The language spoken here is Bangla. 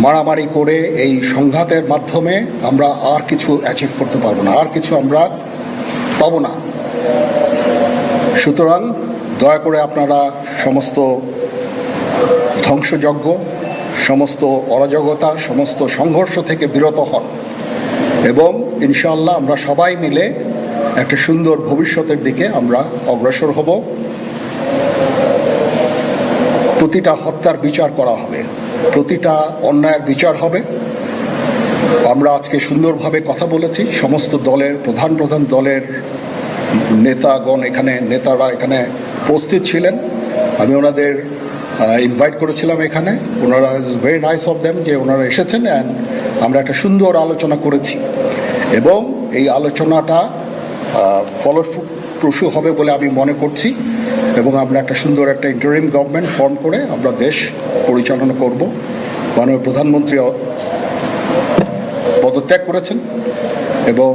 মারামারি করে এই সংঘাতের মাধ্যমে আমরা আর কিছু অ্যাচিভ করতে পারবো না, আর কিছু আমরা পাবো না। সুতরাং দয়া করে আপনারা সমস্ত ধ্বংসযজ্ঞ, সমস্ত অরাজকতা, সমস্ত সংঘর্ষ থেকে বিরত হন এবং ইনশাআল্লাহ আমরা সবাই মিলে একটা সুন্দর ভবিষ্যতের দিকে আমরা অগ্রসর হব। প্রতিটা হত্যার বিচার করা হবে, প্রতিটা অন্যায়ের বিচার হবে। আমরা আজকে সুন্দরভাবে কথা বলেছি, সমস্ত দলের প্রধান দলের নেতারা এখানে উপস্থিত ছিলেন। আমি ওনাদের ইনভাইট করেছিলাম এখানে, ওনারা ভেরি নাইস অফ দেম যে ওনারা এসেছেন অ্যান্ড আমরা একটা সুন্দর আলোচনা করেছি এবং এই আলোচনাটা ফলপ্রসূ হবে বলে আমি মনে করছি এবং আমরা একটা সুন্দর একটা ইন্টারিম গভর্নমেন্ট ফর্ম করে আমরা দেশ পরিচালনা করব। মাননীয় প্রধানমন্ত্রী পদত্যাগ করেছেন এবং